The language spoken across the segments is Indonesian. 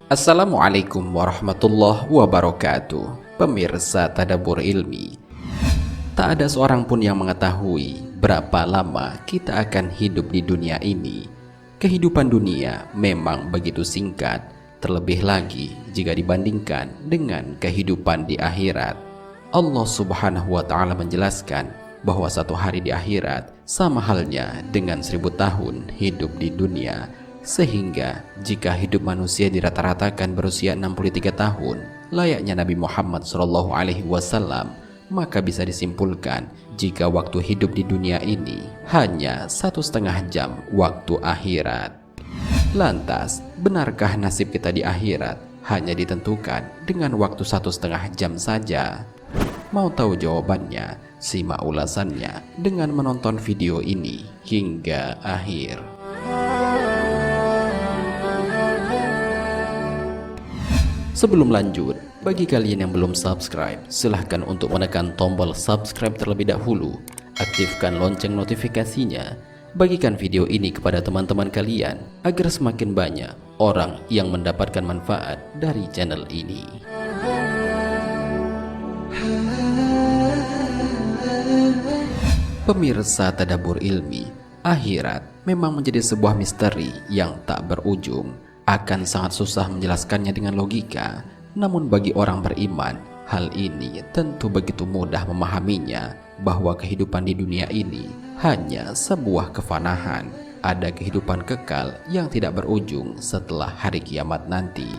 Assalamualaikum warahmatullahi wabarakatuh. Pemirsa Tadabbur Ilmi, tak ada seorang pun yang mengetahui berapa lama kita akan hidup di dunia ini. Kehidupan dunia memang begitu singkat, terlebih lagi jika dibandingkan dengan kehidupan di akhirat. Allah Subhanahu wa Ta'ala menjelaskan bahwa satu hari di akhirat sama halnya dengan 1000 tahun hidup di dunia. Sehingga jika hidup manusia dirata-ratakan berusia 63 tahun layaknya Nabi Muhammad SAW, maka bisa disimpulkan jika waktu hidup di dunia ini hanya 1,5 jam waktu akhirat. Lantas, benarkah nasib kita di akhirat hanya ditentukan dengan waktu 1,5 jam saja? Mau tahu jawabannya? Simak ulasannya dengan menonton video ini hingga akhir. Sebelum lanjut, bagi kalian yang belum subscribe, silahkan untuk menekan tombol subscribe terlebih dahulu. Aktifkan lonceng notifikasinya. Bagikan video ini kepada teman-teman kalian agar semakin banyak orang yang mendapatkan manfaat dari channel ini. Pemirsa Tadabbur Ilmi, akhirat memang menjadi sebuah misteri yang tak berujung. Akan sangat susah menjelaskannya dengan logika. Namun bagi orang beriman, hal ini tentu begitu mudah memahaminya, bahwa kehidupan di dunia ini hanya sebuah kefanaan. Ada kehidupan kekal yang tidak berujung setelah hari kiamat nanti.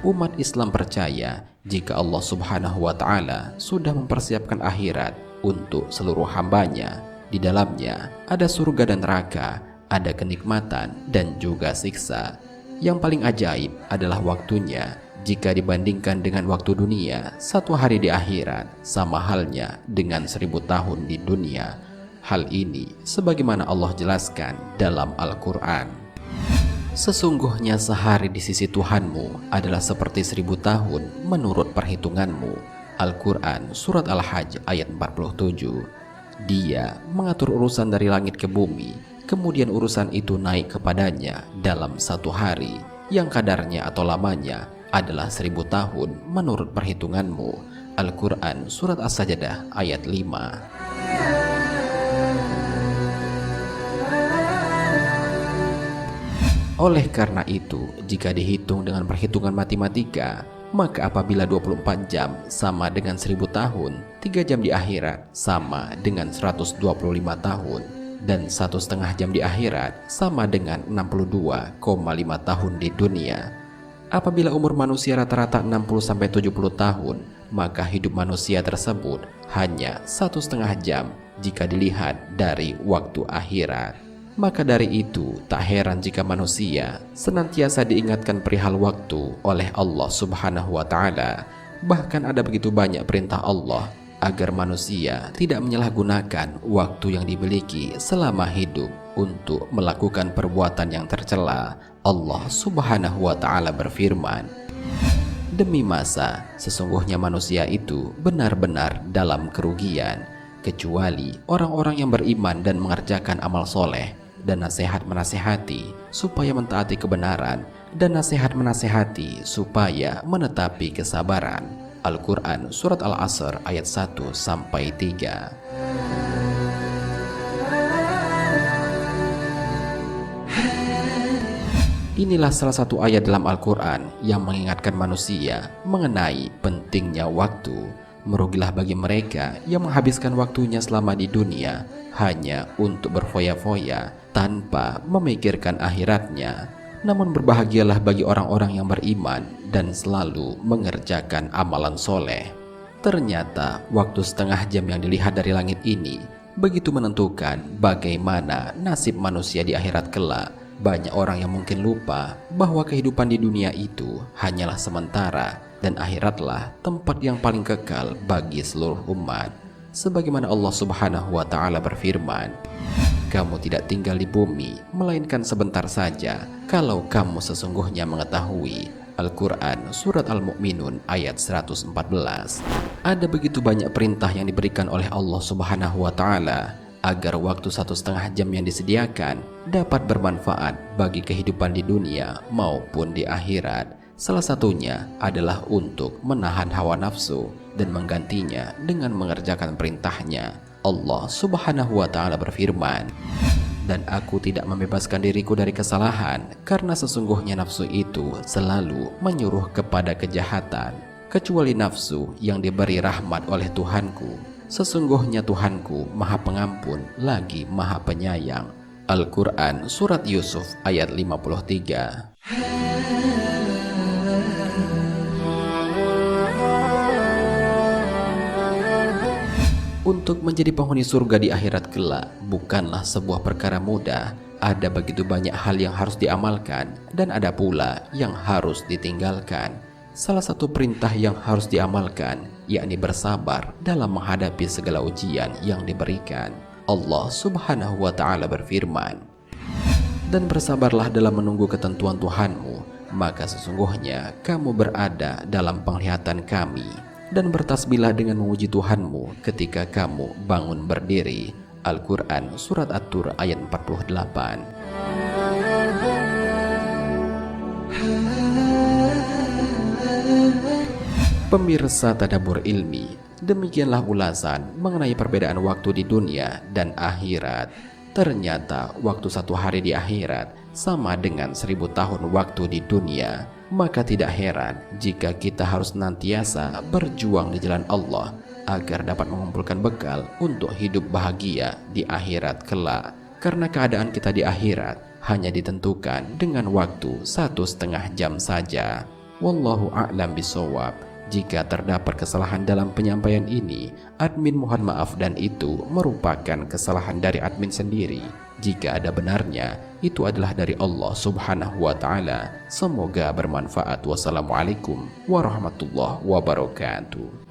Umat Islam percaya jika Allah Subhanahu wa Ta'ala sudah mempersiapkan akhirat untuk seluruh hambanya. Di dalamnya ada surga dan neraka, ada kenikmatan dan juga siksa. Yang paling ajaib adalah waktunya. Jika dibandingkan dengan waktu dunia, satu hari di akhirat sama halnya dengan 1000 tahun di dunia. Hal ini sebagaimana Allah jelaskan dalam Al-Quran. Sesungguhnya sehari di sisi Tuhanmu adalah seperti 1000 tahun menurut perhitunganmu. Al-Quran Surat Al-Hajj ayat 47. Dia mengatur urusan dari langit ke bumi, kemudian urusan itu naik kepadanya dalam satu hari, yang kadarnya atau lamanya adalah 1000 tahun menurut perhitunganmu. Al-Quran Surat As-Sajdah ayat 5. Oleh karena itu, jika dihitung dengan perhitungan matematika, maka apabila 24 jam sama dengan 1000 tahun, 3 jam di akhirat sama dengan 125 tahun, dan 1,5 jam di akhirat sama dengan 62,5 tahun di dunia. Apabila umur manusia rata-rata 60-70 tahun, maka hidup manusia tersebut hanya 1,5 jam jika dilihat dari waktu akhirat. Maka dari itu, tak heran jika manusia senantiasa diingatkan perihal waktu oleh Allah Subhanahu wa Ta'ala. Bahkan ada begitu banyak perintah Allah agar manusia tidak menyalahgunakan waktu yang dimiliki selama hidup untuk melakukan perbuatan yang tercela. Allah Subhanahu wa Ta'ala berfirman, "Demi masa, sesungguhnya manusia itu benar-benar dalam kerugian, kecuali orang-orang yang beriman dan mengerjakan amal soleh, dan nasihat menasehati supaya mentaati kebenaran, dan nasihat menasehati supaya menetapi kesabaran." Al-Quran Surat Al-Asr ayat 1-3. Inilah salah satu ayat dalam Al-Quran yang mengingatkan manusia mengenai pentingnya waktu. Merugilah bagi mereka yang menghabiskan waktunya selama di dunia hanya untuk berfoya-foya tanpa memikirkan akhiratnya. Namun berbahagialah bagi orang-orang yang beriman dan selalu mengerjakan amalan soleh. Ternyata waktu 1/2 jam yang dilihat dari langit ini begitu menentukan bagaimana nasib manusia di akhirat kelak. Banyak orang yang mungkin lupa bahwa kehidupan di dunia itu hanyalah sementara, dan akhiratlah tempat yang paling kekal bagi seluruh umat. Sebagaimana Allah Subhanahu wa Ta'ala berfirman, "Kamu tidak tinggal di bumi melainkan sebentar saja, kalau kamu sesungguhnya mengetahui." Al-Quran Surat Al-Mu'minun ayat 114. Ada begitu banyak perintah yang diberikan oleh Allah Subhanahu wa Ta'ala, agar waktu 1,5 jam yang disediakan dapat bermanfaat bagi kehidupan di dunia maupun di akhirat. Salah satunya adalah untuk menahan hawa nafsu dan menggantinya dengan mengerjakan perintahnya. Allah Subhanahu wa Ta'ala berfirman, "Dan aku tidak membebaskan diriku dari kesalahan, karena sesungguhnya nafsu itu selalu menyuruh kepada kejahatan, kecuali nafsu yang diberi rahmat oleh Tuhanku. Sesungguhnya Tuhanku Maha Pengampun lagi Maha Penyayang." Al-Quran Surat Yusuf ayat 53. Untuk menjadi penghuni surga di akhirat kelak bukanlah sebuah perkara mudah. Ada begitu banyak hal yang harus diamalkan dan ada pula yang harus ditinggalkan. Salah satu perintah yang harus diamalkan yakni bersabar dalam menghadapi segala ujian yang diberikan. Allah Subhanahu wa Ta'ala berfirman, "Dan bersabarlah dalam menunggu ketentuan Tuhanmu, maka sesungguhnya kamu berada dalam penglihatan Kami. Dan bertasbihlah dengan memuji Tuhanmu ketika kamu bangun berdiri." Al-Quran Surat At-Tur ayat 48. Pemirsa Tadabbur Ilmi, demikianlah ulasan mengenai perbedaan waktu di dunia dan akhirat. Ternyata waktu 1 hari di akhirat sama dengan 1000 tahun waktu di dunia. Maka tidak heran jika kita harus senantiasa berjuang di jalan Allah agar dapat mengumpulkan bekal untuk hidup bahagia di akhirat kelak. Karena keadaan kita di akhirat hanya ditentukan dengan waktu 1,5 jam saja. Wallahu a'lam bishawab. Jika terdapat kesalahan dalam penyampaian ini, admin mohon maaf dan itu merupakan kesalahan dari admin sendiri. Jika ada benarnya, itu adalah dari Allah Subhanahu wa Ta'ala. Semoga bermanfaat. Wassalamualaikum warahmatullahi wabarakatuh.